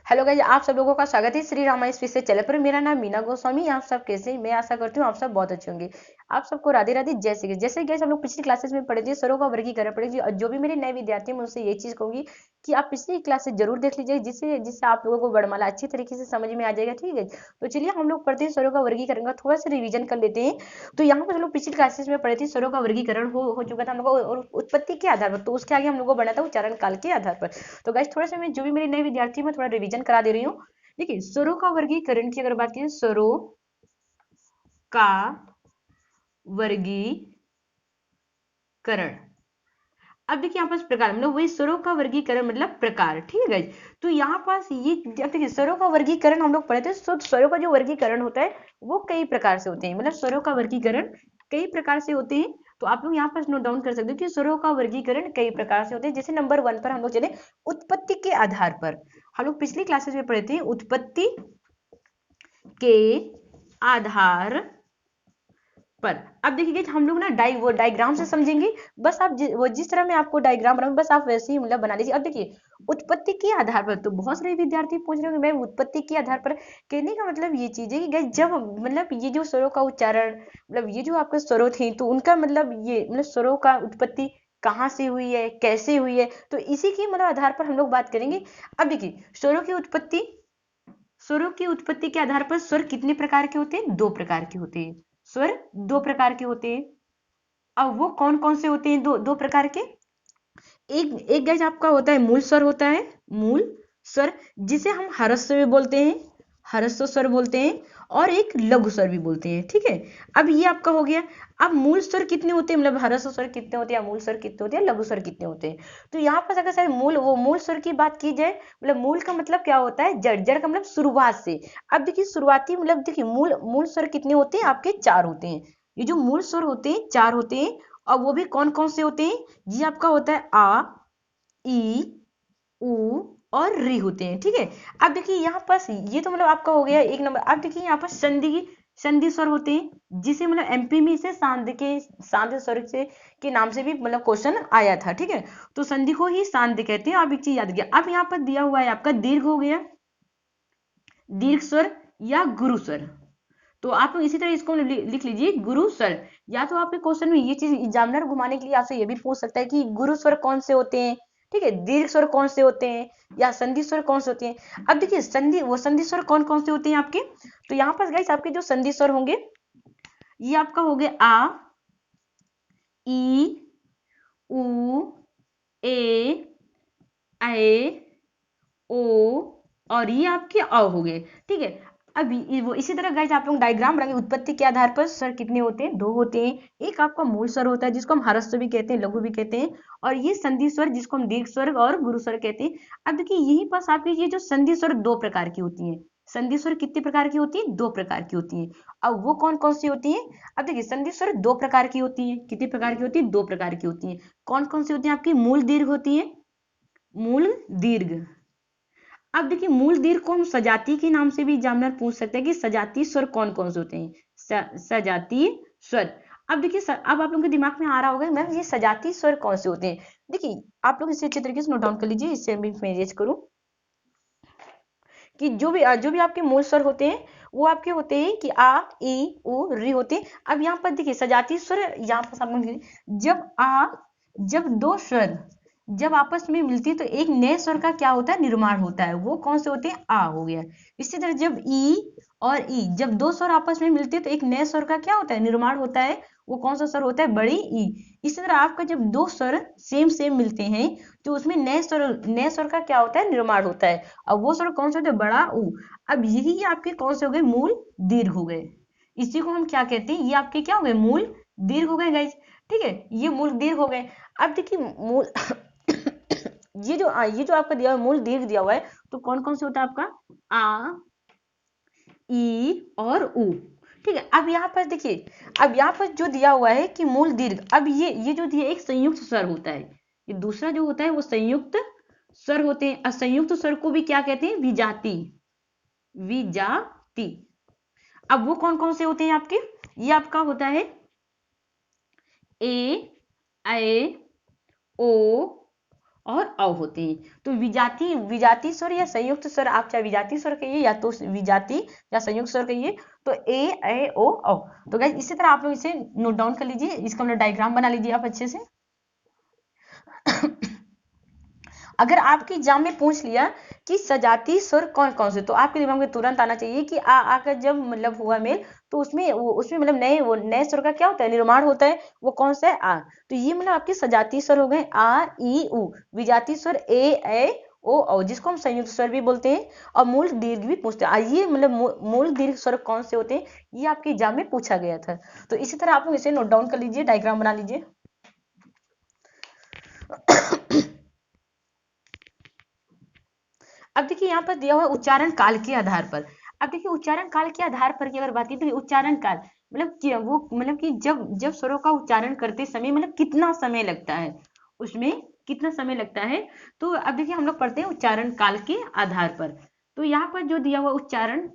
Hello guys, आप सब लोगों का स्वागत है श्री रामा इस विषय चैनल पर। मेरा नाम मीना गोस्वामी। आप सब कैसे हैं? मैं आशा करती हूँ आप सब बहुत अच्छे होंगे। आप सबको राधे राधे, जैसे गाइस हम लोग पिछली क्लासेस में पढ़े थे स्वरों का वर्गीकरण पढ़े थे। और जो भी मेरे नए विद्यार्थी हैं मैं उनसे ये चीज कहूंगी कि आप पिछली क्लास से जरूर देख लीजिए, जिससे जिससे आप लोगों को वर्णमाला अच्छी तरीके से समझ में आ जाएगा। ठीक है, तो चलिए हम लोग पढ़ते हैं स्वरों का वर्गीकरण का थोड़ा सा रिविजन कर लेते हैं। तो यहाँ पर हम लोग पिछली क्लासेस में पढ़े थे स्वरों का वर्गीकरण हो चुका था हम लोग को, और उत्पत्ति के आधार पर। तो उसके आगे हम लोग को बढ़ना था उच्चारण काल के आधार पर। तो गाइस थोड़ा सा मैं जो भी मेरे नए विद्यार्थी मैं थोड़ा रिवीजन करा दे रही हूँ। देखिए, स्वरों का वर्गीकरण की अगर बात करें, स्वरों का वर्गीकरण। अब देखिए यहाँ पास प्रकार मतलब वही स्वरों का वर्गीकरण मतलब प्रकार। ठीक है गाइस, तो यहाँ पास ये जब देखिए स्वरों का वर्गीकरण हम लोग पढ़े थे। स्वरों का जो वर्गीकरण होता है वो कई प्रकार से होते हैं। मतलब स्वरों का वर्गीकरण कई प्रकार से होते हैं। तो आप लोग यहाँ पर नोट डाउन कर सकते हो कि स्वरों का वर्गीकरण कई प्रकार से होते हैं। जैसे नंबर 1 पर हम लोग चले, उत्पत्ति के आधार पर। हम लोग पिछली क्लासेस में पढ़े थे उत्पत्ति के आधार पर। अब देखिए हम लोग ना वो डायग्राम से समझेंगे। बस आप वो जिस तरह मैं आपको डायग्राम बनाऊंगी बस आप वैसे ही मतलब बना लीजिए। अब देखिए उत्पत्ति के आधार पर, तो बहुत सारे विद्यार्थी पूछ रहे होंगे मैम उत्पत्ति के आधार पर, कहने का मतलब ये चीज है कि guys, जब मतलब ये जो स्वरों का उच्चारण मतलब ये जो आपके स्वरों थे तो उनका मतलब ये मतलब स्वरों का उत्पत्ति कहाँ से हुई है, कैसे हुई है, तो इसी के मतलब आधार पर हम लोग बात करेंगे। अब देखिए स्वरों की उत्पत्ति के आधार पर स्वर कितने प्रकार के होते हैं? 2 प्रकार के होते हैं। स्वर 2 प्रकार के होते हैं। अब वो कौन कौन से होते हैं? दो प्रकार के। एक एक गाइस आपका होता है मूल स्वर, होता है मूल स्वर, जिसे हम ह्रस्व भी बोलते हैं, ह्रस्व स्वर बोलते हैं। और एक लघु स्वर भी बोलते हैं। ठीक है, अब ये आपका हो गया। अब मूल स्वर कितने होते हैं, मतलब ह्रस्व स्वर कितने होते हैं, मूल स्वर कितने होते हैं, लघु स्वर कितने होते हैं? तो यहाँ पर अगर सर मूल स्वर की बात की जाए, मतलब मूल का मतलब क्या होता है? जड़। जड़ का मतलब शुरुआत से। अब देखिए शुरुआती मतलब देखिए मूल मूल स्वर कितने होते हैं आपके? 4 होते हैं। ये जो मूल स्वर होते हैं 4 होते हैं। और वो भी कौन कौन से होते हैं? ये आपका होता है आ, ई, उ और री होते हैं। ठीक है, अब देखिए यहाँ पास ये तो मतलब आपका हो गया एक नंबर। अब देखिए यहाँ पर संधि स्वर होते हैं, जिसे मतलब एमपी में से सांध स्वर से के नाम से भी मतलब क्वेश्चन आया था। ठीक है, तो संधि को ही सांध कहते हैं। अब एक चीज याद गया, अब यहाँ पर दिया हुआ है आपका दीर्घ हो गया, दीर्घ स्वर या गुरु स्वर। तो आप लोग इसी तरह इसको लिख लीजिए गुरु स्वर। या तो आपके क्वेश्चन में ये चीज एग्जामिनर घुमाने के लिए आपसे ये भी पूछ सकता है कि गुरु स्वर कौन से होते हैं, ठीक है, दीर्घ स्वर कौन से होते हैं, या संधि स्वर कौन से होते हैं। अब देखिए संधि स्वर कौन कौन से होते हैं आपके? तो यहाँ पर गाइस आपके जो संधि स्वर होंगे ये आपका हो गया आ, ई, उ, ए, ओ, और ये आपके अ हो गए। ठीक है, अब वो इसी तरह गाइस आप लोग डायग्राम बनाएंगे। उत्पत्ति के आधार पर स्वर कितने होते हैं? 2 होते हैं। एक आपका मूल स्वर होता है जिसको हम ह्रस्व भी कहते हैं, लघु भी कहते हैं। और ये संधि स्वर जिसको हम दीर्घ स्वर और गुरु स्वर कहते हैं। अब देखिए यही पास आपकी ये जो संधि स्वर 2 प्रकार की होती है। संधि स्वर कितने प्रकार की होती है? 2 प्रकार की होती है। अब वो कौन कौन सी होती है? अब देखिए संधि स्वर 2 प्रकार की होती है। कितने प्रकार की होती है? 2 प्रकार की होती है। कौन कौन सी होती है आपकी? मूल दीर्घ होती है, मूल दीर्घ। अब देखिए मूल दीर्घ को हम सजाती के नाम से भी एग्जामिनर पूछ सकते हैं कि सजाती स्वर कौन कौन से होते हैं। सजाती स्वर। अब देखिए अब आप लोगों के दिमाग में आ रहा होगा मैम ये सजाती स्वर कौन से होते हैं। देखिए आप लोग इसे अच्छे तरीके से नोट डाउन कर लीजिए, इससे मैं इमेज करूं कि जो भी आपके मूल स्वर होते हैं वो आपके होते हैं कि आ, ई, उ, री होते हैं। अब यहाँ पर देखिए सजाती स्वर, यहाँ पर जब 2 स्वर जब आपस में मिलती है तो एक नए स्वर का क्या होता है? निर्माण होता है। वो कौन से होते हैं? आ हो गया। इसी तरह जब ई और ई जब 2 स्वर आपस में मिलते हैं तो एक नए स्वर का क्या होता है? निर्माण होता है। वो कौन सा स्वर होता है? बड़ी ई। इसी तरह आपका जब 2 स्वर सेम सेम मिलते हैं तो उसमें नए स्वर का क्या होता है? निर्माण होता है। अब वो स्वर कौन से होते हैं? बड़ा ऊ। अब यही आपके कौन से हो गए? मूल दीर्घ हो गए। इसी को हम क्या कहते हैं? ये आपके क्या हो गए? मूल दीर्घ हो गए गाइस। ठीक है, ये मूल दीर्घ हो गए। अब देखिए मूल ये जो आपका दिया हुआ मूल दीर्घ दिया हुआ है तो कौन कौन से होता है आपका? आ, ई और उ। ठीक है, अब यहाँ पर देखिए, अब यहाँ पर जो दिया हुआ है कि मूल दीर्घ, अब ये जो दिया एक संयुक्त स्वर होता है। ये दूसरा जो होता है वो संयुक्त स्वर होते हैं। असंयुक्त स्वर को भी क्या कहते हैं? विजाति, विजाति। अब वो कौन कौन से होते हैं आपके? ये आपका होता है ए, ऐ, ओ, और औ होते हैं। तो विजाती विजाती स्वर या संयुक्त स्वर, आप चाहे विजाती स्वर कहिए या तो विजाती या संयुक्त स्वर कहिए, तो ए ओ औ। तो गाइस इसी तरह आप लोग इसे नोट डाउन कर लीजिए, इसका मतलब डायग्राम बना लीजिए आप अच्छे से। अगर आपके एग्जाम में पूछ लिया कि सजाती स्वर कौन कौन से, तो आपके दिमाग में तुरंत आना चाहिए कि आ का जब मतलब हुआ मेल, तो उसमें मतलब नए स्वर का क्या होता है, निर्माण होता है, वो कौन सा है, आ। तो ये मतलब आपके सजाती स्वर हो गए आ ई उ, विजाती स्वर ए ओ औ, जिसको हम संयुक्त स्वर भी बोलते हैं, और मूल दीर्घ भी पूछते हैं। आइए मतलब मूल दीर्घ स्वर कौन से होते हैं, ये आपके एग्जाम में पूछा गया था। तो इसी तरह आप लोग इसे नोट डाउन कर लीजिए, डायग्राम बना लीजिए। अब देखिए यहाँ पर दिया हुआ उच्चारण काल के आधार पर। अब देखिए उच्चारण काल के आधार पर की अगर बात की, तो उच्चारण काल मतलब कि वो मतलब कि जब जब स्वरों का उच्चारण करते समय मतलब कितना समय लगता है, उसमें कितना समय लगता है। तो अब देखिए हम लोग पढ़ते हैं उच्चारण काल के आधार पर। तो यहाँ पर जो दिया हुआ उच्चारण,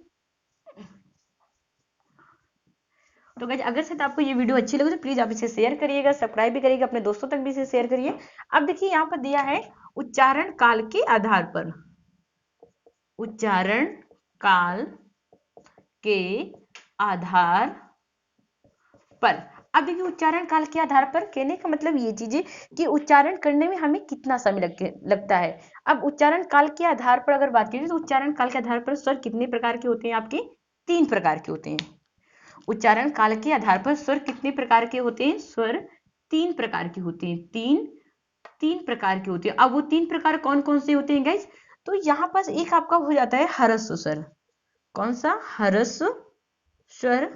तो गाइस अगर से आपको ये वीडियो अच्छी लगे तो प्लीज आप इसे शेयर करिएगा, सब्सक्राइब भी करिएगा, अपने दोस्तों तक भी इसे शेयर करिए। अब देखिए यहाँ पर दिया है उच्चारण काल के आधार पर, उच्चारण काल के आधार पर। अब देखिए उच्चारण काल के आधार पर कहने का मतलब ये चीजें कि उच्चारण करने में हमें कितना समय लगता है। अब उच्चारण काल के आधार पर अगर बात करें, तो उच्चारण काल के आधार पर स्वर कितने प्रकार के होते हैं, आपके 3 प्रकार के होते हैं। उच्चारण काल के आधार पर स्वर कितने प्रकार के होते हैं, स्वर 3 प्रकार के होते हैं, तीन प्रकार के होते हैं। अब वो 3 प्रकार कौन कौन से होते हैं गाइज, तो यहाँ पास एक आपका हो जाता है ह्रस्व स्वर। कौन सा, ह्रस्व स्वर,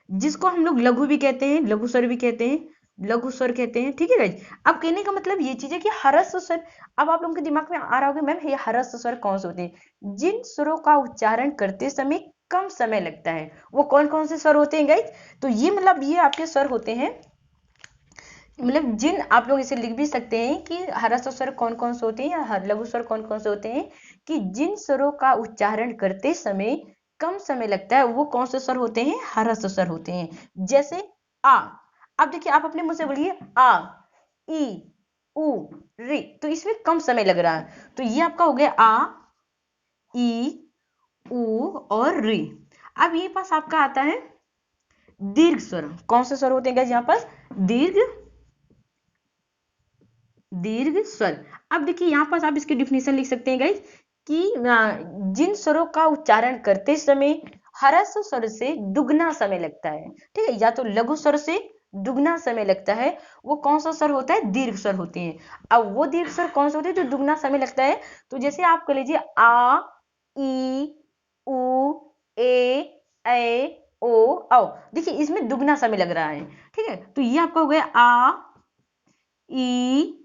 जिसको हम लोग लघु भी कहते हैं, लघु स्वर भी कहते हैं, लघु स्वर कहते हैं, ठीक है गाइज। अब कहने का मतलब ये चीज है कि ह्रस्व स्वर, अब आप लोगों के दिमाग में आ रहा होगा मैम ये ह्रस्व स्वर कौन से होते हैं, जिन स्वरों का उच्चारण करते समय कम समय लगता है, वो कौन कौन से स्वर होते हैं गाइज। तो ये मतलब ये आपके स्वर होते हैं, मतलब जिन, आप लोग इसे लिख भी सकते हैं कि ह्रस्व स्वर कौन कौन से होते हैं या लघु स्वर कौन कौन से होते हैं, कि जिन स्वरों का उच्चारण करते समय कम समय लगता है, वो कौन से स्वर होते हैं, ह्रस्व स्वर होते हैं। जैसे आ, अब देखिए आप अपने मुंह से बोलिए आ ई उ री, तो इसमें कम समय लग रहा है, तो ये आपका हो गया आ ई उ और री। अब ये पास आपका आता है दीर्घ स्वर। कौन से स्वर होते हैं यहाँ पर, दीर्घ स्वर। अब देखिए यहाँ पास आप इसकी डिफिनेशन लिख सकते हैं गाइज कि जिन स्वरों का उच्चारण करते समय ह्रस्व स्वर से दुगना समय लगता है, ठीक है, या तो लघु स्वर से दुगना समय लगता है, वो कौन सा स्वर होता है, दीर्घ स्वर होते हैं। अब वो दीर्घ स्वर कौन से होते हैं जो दुगना समय लगता है, तो जैसे आप कह लीजिए आ ई उ ए ओ औ, देखिए इसमें दुगना समय लग रहा है, ठीक है। तो ये आपका हो गया आ ई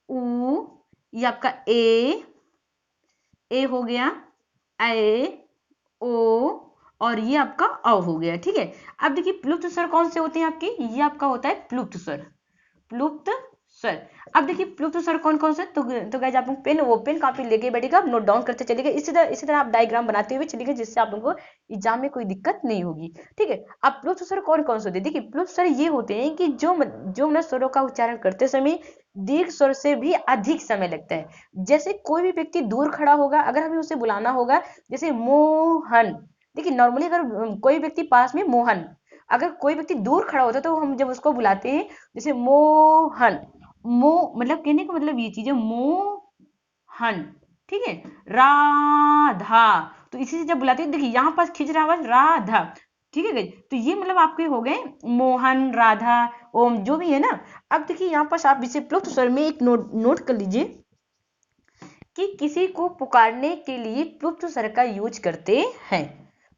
उ, ये आपका ए हो गया, ए ओ, और ये आपका औ हो गया, ठीक है। अब देखिए प्लुप्त स्वर कौन से होते हैं आपके, ये आपका होता है प्लुप्त स्वर, प्लुप्त स्वर। अब देखिए प्लुप्त स्वर कौन कौन से, तो गाइस आप लोग पेन कॉपी लेके बैठेगा, आप नोट डाउन करते चलिएगा, इसी तरह आप डायग्राम बनाते हुए चलिएगा, जिससे आप लोगों को एग्जाम में कोई दिक्कत नहीं होगी, ठीक है। अब प्लुप्त स्वर कौन कौन से होते हैं, देखिए प्लुप्त स्वर ये होते हैं कि जो मतलब स्वरों का उच्चारण करते समय दीर्घ स्वर से भी अधिक समय लगता है। जैसे कोई भी व्यक्ति दूर खड़ा होगा, अगर हमें उसे बुलाना होगा, जैसे मोहन, देखिए नॉर्मली अगर कोई व्यक्ति पास में मोहन, अगर कोई व्यक्ति दूर खड़ा होता है तो हम जब उसको बुलाते हैं, जैसे मोहन, मतलब कहने का मतलब ये चीज है, मोहन, ठीक है, राधा, तो इसी से जब बुलाते हैं, देखिए यहाँ पास खिंच रहा आवाज राधा, ठीक है। तो ये मतलब आपके हो गए मोहन, राधा, ओम, जो भी है ना। अब देखिए यहाँ पास आप इसे प्लुप्त स्वर में एक नोट कर लीजिए कि किसी को पुकारने के लिए प्लुप्त स्वर का यूज करते हैं,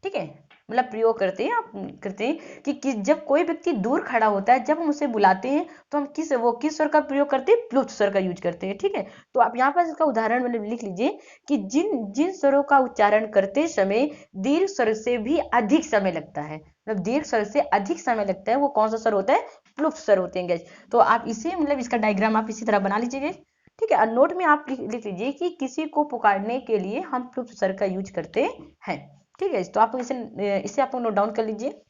ठीक है, मतलब प्रयोग करते हैं, आप करते हैं कि जब कोई व्यक्ति दूर खड़ा होता है, जब हम उसे बुलाते हैं, तो हम किस स्वर का प्रयोग करते हैं, प्लुप्त स्वर का यूज करते हैं, ठीक है। तो आप यहाँ पर इसका उदाहरण मतलब लिख लीजिए कि जिन जिन स्वरों का उच्चारण करते समय दीर्घ स्वर से भी अधिक समय लगता है, मतलब दीर्घ स्वर से अधिक समय लगता है, वो कौन सा स्वर होता है, प्लुप्त स्वर होते हैं गाइस। तो आप इसे मतलब इसका डायग्राम आप इसी तरह बना लीजिएगा, ठीक है। नोट में आप लिख लीजिए कि किसी को पुकारने के लिए हम प्लुप्त स्वर का यूज करते हैं, ठीक है। तो आप इसे आप नोट डाउन कर लीजिए।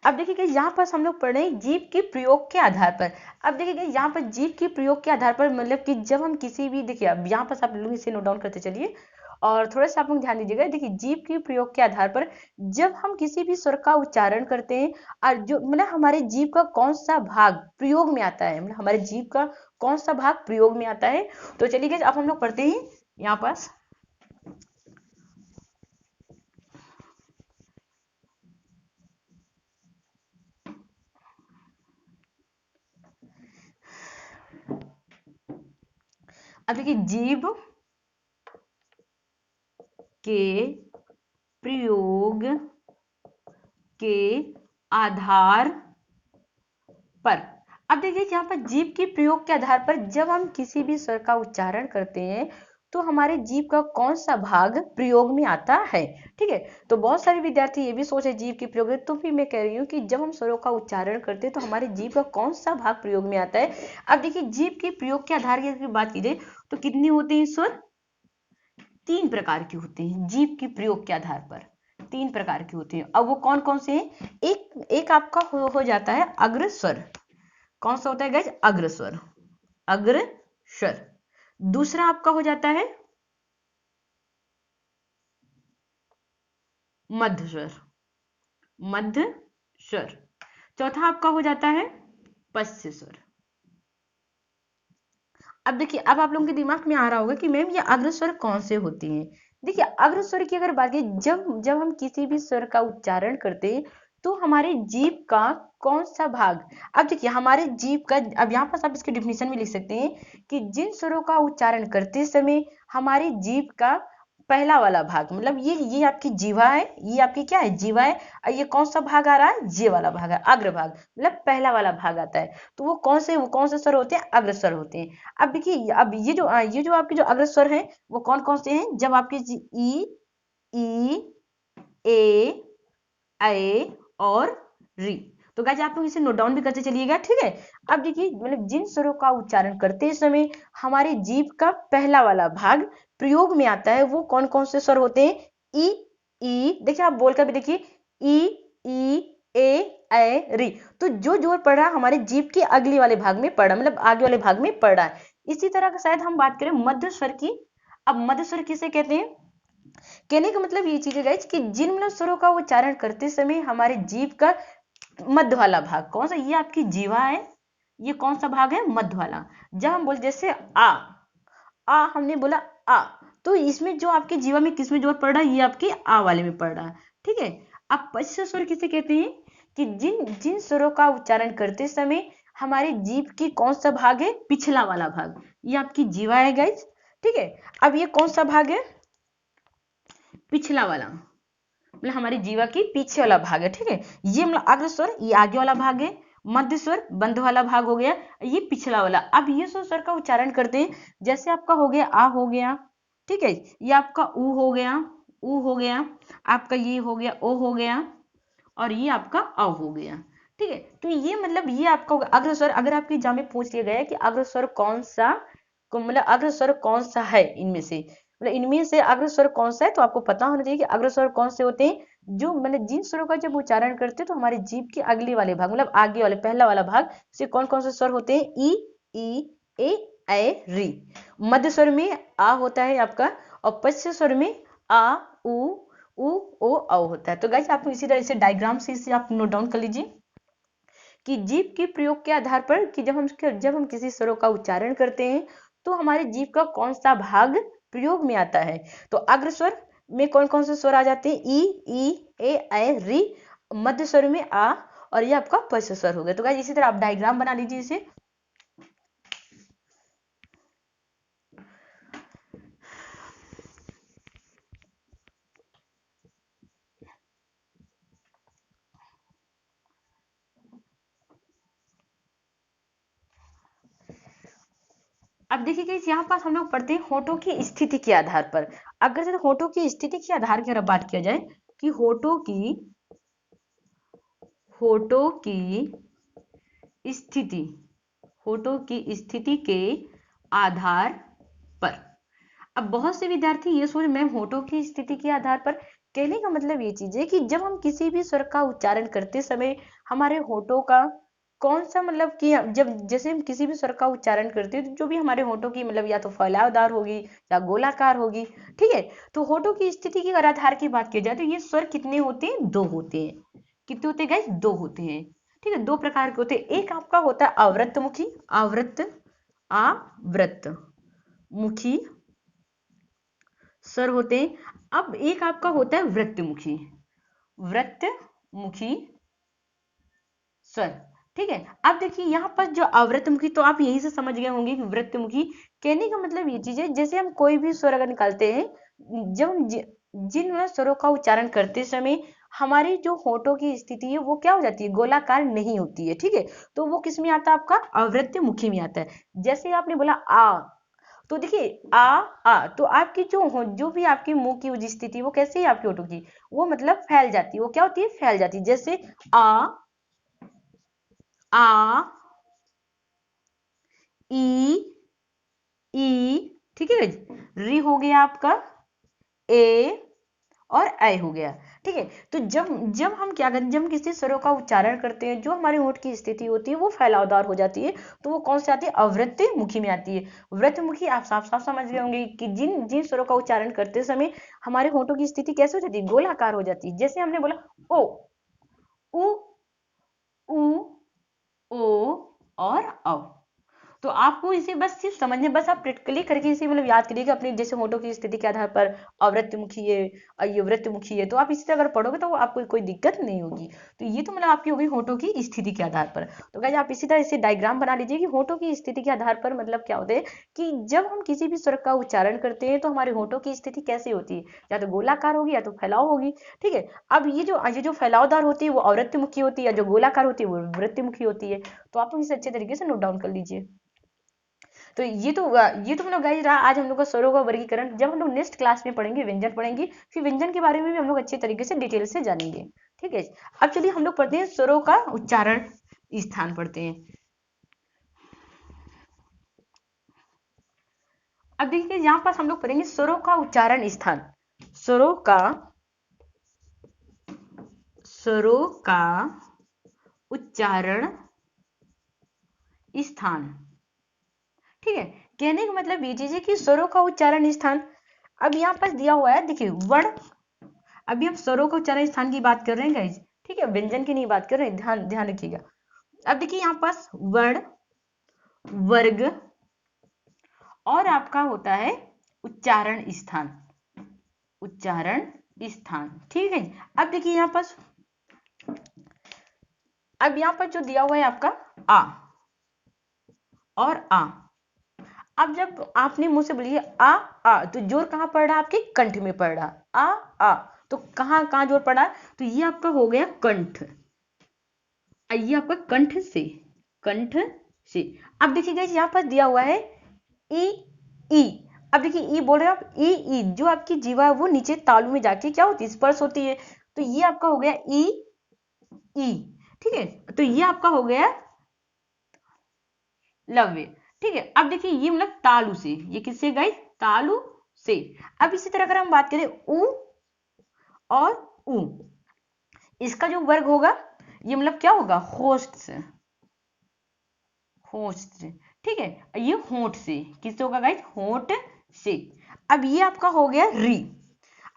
अब देखिए यहाँ पर हम लोग पढ़ रहे हैं जीव के प्रयोग के आधार पर। अब देखिए यहाँ पर जीव के प्रयोग के आधार पर मतलब कि जब हम किसी भी, देखिए अब यहाँ पर आप लोग इसे नोट डाउन करते चलिए और थोड़ा सा आप लोग ध्यान दीजिएगा। देखिए जीव के प्रयोग के आधार पर जब हम किसी भी स्वर का उच्चारण करते हैं और जो मतलब हमारे जीव का कौन सा भाग प्रयोग में आता है, मतलब हमारे जीव का कौन सा भाग प्रयोग में आता है। तो चलिए अब हम लोग पढ़ते हैं यहाँ पास। अब देखिए जीव के प्रयोग के आधार पर, अब देखिए यहाँ पर जीव के प्रयोग के आधार पर जब हम किसी भी स्वर का उच्चारण करते हैं तो हमारे जीव का कौन सा भाग प्रयोग में आता है। ठीक है, तो बहुत सारे विद्यार्थी ये भी सोचे जीव के प्रयोग, तो फिर मैं कह रही हूँ कि जब हम स्वरों का उच्चारण करते हैं तो हमारे जीव का कौन सा भाग प्रयोग में आता है। अब देखिए जीव के प्रयोग के आधार की बात कीजिए तो कितने होते हैं स्वर, 3 प्रकार के होते हैं। जीव के प्रयोग के आधार पर 3 प्रकार के होते हैं। अब वो कौन कौन से हैं? एक आपका हो जाता है अग्रस्वर। कौन सा होता है गाइस? अग्रस्वर, अग्रस्वर। दूसरा आपका हो जाता है मध्यस्वर, मध्यस्वर। चौथा आपका हो जाता है पश्चस्वर। अब देखिए अब आप लोगों के दिमाग में आ रहा होगा कि मैम ये अग्रस्वर कौन से होते हैं। देखिए अग्रस्वर की अगर बात करें, जब हम किसी भी स्वर का उच्चारण करते हैं तो हमारे जीभ का कौन सा भाग, अब देखिए हमारे जीभ का, अब यहाँ पर आप इसके डिफिनेशन में लिख सकते हैं कि जिन स्वरों का उच्चारण करते समय हमारी जीभ का पहला वाला भाग, मतलब ये आपकी जीवा है, ये आपकी क्या है? जीवा है। और ये कौन सा भाग आ रहा है? जे वाला भाग है, अग्रभाग, मतलब पहला वाला भाग आता है। तो वो कौन से स्वर होते हैं? अग्रस्वर होते हैं। अब देखिए अब ये जो आपके जो अग्रस्वर हैं वो कौन कौन से हैं? जब आपके ई, ए, ए और री। तो गाइस आप लोग इसे नोट डाउन भी करते चलिएगा। ठीक है, अब देखिए मतलब जिन स्वरों का उच्चारण करते समय हमारे जीभ का पहला वाला भाग प्रयोग में आता है वो कौन कौन से स्वर होते हैं? ई, देखिए आप बोल कर भी देखिए, ई, ए, री। तो जो जोर पड़ रहा है हमारे जीभ के अगले वाले भाग में पड़ रहा है, मतलब आगे वाले भाग में पड़ रहा है। इसी तरह का शायद हम बात करें मध्य स्वर की। अब मध्य स्वर किसे कहते हैं? कहने का मतलब ये चीज है गाइस कि जिन मतलब स्वरों का उच्चारण करते समय हमारे जीभ का मध्य वाला भाग कौन सा, ये आपकी जीवा है, ये कौन सा भाग है? मध्य वाला। जब हम बोलते जैसे आ हमने बोला आ, तो इसमें जो आपकी जीवा में किसमें जोर पड़ रहा है? ये आपके आ वाले में पड़ रहा है। ठीक है, अब पश्च स्वर किसे कहते हैं? कि जिन जिन स्वरों का उच्चारण करते समय हमारे जीभ की कौन सा भाग है? पिछला वाला भाग, ये आपकी जीवा है गाइस। ठीक है, अब ये कौन सा भाग है? पिछला वाला, मतलब हमारी जीवा की पीछे वाला भाग है। ठीक है, ये मतलब अग्रस्वर ये आगे वाला भाग है, मध्य स्वर बंद वाला भाग हो गया, ये पिछला वाला। अब ये स्वर का उच्चारण करते हैं, जैसे आपका हो गया आ हो गया, ठीक है, ये आपका ऊ हो गया, ऊ हो गया, आपका ये हो गया ओ हो गया, और ये आपका अ हो गया। ठीक है, तो ये मतलब ये आपका अग्रस्वर। अगर आपकी एग्जाम में पूछ लिया गया कि अग्रस्वर कौन सा, मतलब अग्रस्वर कौन सा है इनमें से, मतलब इनमें से अग्रस्वर कौन सा है, तो आपको पता होना चाहिए कि अग्रस्वर कौन से होते हैं। जो मतलब जिन स्वरों का जब उच्चारण करते हैं तो हमारे जीभ के अगले वाले भाग, मतलब आगे वाले पहला वाला भाग से कौन कौन से स्वर होते हैं? ई, ए, री। मध्य स्वर में आ होता है आपका, और पश्च स्वर में आ, उ, ओ, औ होता है। तो गाइस आप इसी तरह से डायग्राम से इसे आप नोट डाउन कर लीजिए कि जीभ के प्रयोग के आधार पर कि जब हम किसी स्वरों का उच्चारण करते हैं तो हमारे जीभ का कौन सा भाग प्रयोग में आता है। तो अग्रस्वर में कौन कौन से स्वर आ जाते हैं? ई, ए, री। मध्य स्वर में आ, और ये आपका पश्च स्वर हो गया। तो गाइस इसी तरह आप डायग्राम बना लीजिए इसे। अब देखिए गाइस यहाँ पास हम लोग पढ़ते हैं होठों की स्थिति के आधार पर। अगर जैसे होठों की स्थिति के आधार की अगर बात किया जाए कि होठों की स्थिति, होठों की स्थिति के आधार पर। अब बहुत से विद्यार्थी ये सोच, मैम होठों की स्थिति के आधार पर कहने का मतलब ये चीज है कि जब हम किसी भी स्वर का उच्चारण करते समय हमारे होठों का कौन सा मतलब कि जब जैसे हम किसी भी स्वर का उच्चारण करते हैं तो जो भी हमारे होठों की मतलब या तो फैलावदार होगी या गोलाकार होगी, ठीक है। तो होठों की स्थिति की अगर आधार की बात की जाए तो ये स्वर कितने होते हैं? दो होते हैं। कितने होते हैं गाइस? दो होते हैं, ठीक है। दो प्रकार के होते हैं। एक आपका होता है आवृत्तमुखी, आवृत्तमुखी स्वर होते हैं। अब एक आपका होता है वृत्तमुखी स्वर, ठीक है। अब देखिए यहाँ पर जो अवृत्तमुखी, तो आप यही से समझ गए होंगे कि वृत्तमुखी कहने का मतलब ये चीज है जैसे हम कोई भी स्वर अगर निकालते हैं, जब हम जिन स्वरों का उच्चारण करते समय हमारी जो होठों की स्थिति है वो क्या हो जाती है? गोलाकार नहीं होती है, ठीक है। तो वो किस में आता है? आपका अवृत्तमुखी में आता है। जैसे आपने बोला आ, तो देखिए आ तो आपकी जो भी आपकी मुंह की जो स्थिति वो कैसे है आपकी होठों की? वो मतलब फैल जाती है। वो क्या होती है? फैल जाती है। जैसे आ ई ई, ठीक है। री हो गया आपका, ए और ऐ हो गया, ठीक है। तो जब जब हम क्या करते हैं, जब हम किसी स्वरों का उच्चारण करते हैं जो हमारे होठ की स्थिति होती है वो फैलावदार हो जाती है, तो वो कौन सी आती है? अवृत्तमुखी में आती है। वृत्तमुखी आप साफ साफ समझ गए होंगे कि जिन जिन स्वरों का उच्चारण करते समय हमारे होठों की स्थिति कैसे हो जाती है? गोलाकार हो जाती है। जैसे हमने बोला ओ, उ, उ, ओ और औ। तो आपको इसे बस सिर्फ समझने, बस आप प्रैक्टिकली करके इसे मतलब याद करिएगा अपने जैसे होठों की स्थिति के आधार पर। अवृत्तमुखी है और ये वृत्तमुखी है, तो आप इसी तरह अगर पढ़ोगे तो आपको कोई दिक्कत नहीं होगी। तो ये तो मतलब आपकी हो गई होठों की स्थिति के आधार पर। तो गाइस आप इसी तरह इसे डायग्राम बना लीजिए कि होठों की स्थिति के आधार पर मतलब क्या होता है कि जब हम किसी भी स्वर का उच्चारण करते हैं तो हमारे होठों की स्थिति कैसे होती है? या तो गोलाकार होगी या तो फैलाव होगी, ठीक है। अब ये जो फैलावदार होती है वो अवृत्तमुखी होती है, या जो गोलाकार होती है वो वृत्तमुखी होती है। तो आप इसे अच्छे तरीके से नोट डाउन कर लीजिए। तो ये तो मतलब गाइस रहा आज हम लोग का स्वरों का वर्गीकरण। जब हम लोग नेक्स्ट क्लास में पढ़ेंगे, व्यंजन पढ़ेंगे, फिर व्यंजन के बारे में भी हम लोग अच्छे तरीके से डिटेल से जानेंगे, ठीक है। अब चलिए हम लोग पढ़ते हैं स्वरों का उच्चारण स्थान पढ़ते हैं। अब देखिए यहाँ पर हम लोग पढ़ेंगे स्वरों का उच्चारण स्थान। स्वरों का उच्चारण स्थान, ठीक है। कहने का मतलब ये चीज है कि स्वरों का उच्चारण स्थान। अब यहाँ पर दिया हुआ है, देखिए वर्ण। अभी हम स्वरों का उच्चारण स्थान की बात कर रहे हैं गाइज, ठीक है, व्यंजन की नहीं बात कर रहे हैं, ध्यान ध्यान रखिएगा। अब देखिए यहाँ पास वर्ण, वर्ग और आपका होता है उच्चारण स्थान, ठीक है। अब देखिए यहाँ पास, अब यहाँ पर जो दिया हुआ है आपका आ और आ। अब जब आपने मुंह से बोलिए आ, तो जोर कहाँ पड़ रहा है? आपके कंठ में पड़ रहा। आ तो कहाँ कहाँ जोर पड़ा? तो ये आपका हो गया कंठ, ये आपका कंठ से। अब देखिए गाइस यहाँ पर दिया हुआ है ई ई। अब देखिए ई बोल रहे हो आप, ई जो आपकी जीवा है वो नीचे तालू में जाके क्या होती है? स्पर्श होती है। तो ये आपका हो गया ई ई, ठीक है। तो ये आपका हो गया लव्य, ठीक है। अब देखिए ये मतलब तालु से, ये किससे गाइस? तालु से। अब इसी तरह अगर हम बात करें उ और उ, इसका जो वर्ग होगा ये मतलब क्या होगा? होस्ट से, ठीक है। ये होंठ से, किससे होगा गाइस? होंठ से। अब ये आपका हो गया री।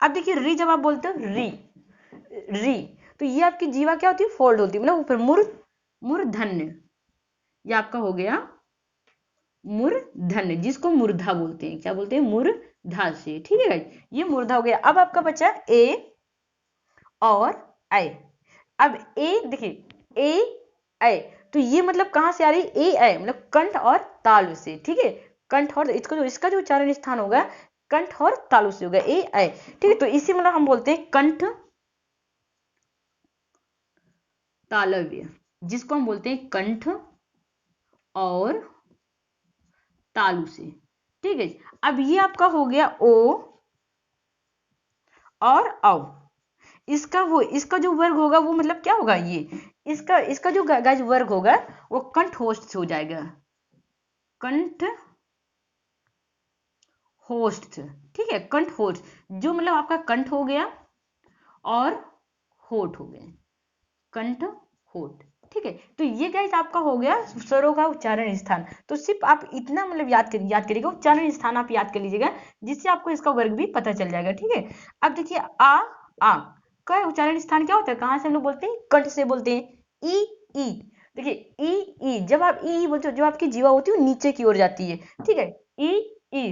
अब देखिए री जब आप बोलते हो री, तो ये आपकी जीवा क्या होती है? फोल्ड होती है, मतलब ऊपर मूर्धन्य। ये आपका हो गया मूर्धन्य, जिसको मूर्धा बोलते हैं। क्या बोलते हैं? मूर्धा से, ठीक है गाइस। ये मूर्धा हो गया। अब आपका बचा ए और ऐ। अब ए देखिए ए ऐ, तो ये मतलब कहां से आ रही? ए ऐ मतलब कंठ और तालु से, ठीक है। कंठ और इसका जो उच्चारण स्थान होगा कंठ और तालु से होगा, ए ऐ, ठीक है। तो इसी मतलब हम बोलते हैं कंठ तालव्य, जिसको हम बोलते हैं कंठ और तालु से, ठीक है। अब ये आपका हो गया ओ और औ। इसका जो वर्ग होगा वो मतलब क्या होगा? ये इसका जो गाइस वर्ग होगा वो कंठ होस्ट से हो जाएगा, कंठ होस्ट, ठीक है। कंठ होस्ट जो मतलब आपका कंठ हो गया, और होठ हो गए, कंठ, होठ। ठीक है, तो ये गाइस आपका हो गया स्वरों का उच्चारण स्थान। तो सिर्फ आप इतना मतलब याद करिएगा, उच्चारण स्थान आप याद कर लीजिएगा, जिससे आपको इसका वर्ग भी पता चल जाएगा। ठीक है, अब देखिए आ का उच्चारण स्थान क्या होता है, कहाँ से हम लोग बोलते हैं, कंठ से बोलते हैं। ई देखिए ई जब आप ई बोलते हो, जो आपकी जीवा होती है वो नीचे की ओर जाती है। ठीक है, ई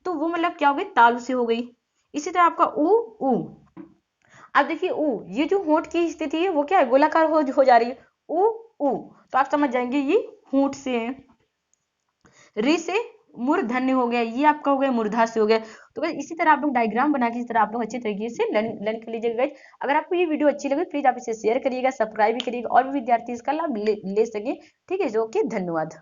तो वो मतलब क्या हो गई, तालु से हो गई। इसी तरह आपका ऊ, अब देखिए ये जो होंठ की स्थिति है वो क्या है, गोलाकार हो जा रही है। ऊ तो आप समझ जाएंगे ये होंठ से है। री से मूर्धन्य हो गया, ये आपका हो गया मूर्धा से हो गया। तो बस इसी तरह आप लोग डायग्राम बना के इस तरह आप लोग अच्छे तरीके से लर्न कर लीजिएगा। अगर आपको ये वीडियो अच्छी लगे प्लीज आप इसे शेयर करिएगा, सब्सक्राइब भी करिएगा, और भी विद्यार्थी इसका लाभ ले सके। ठीक है, ओके, धन्यवाद।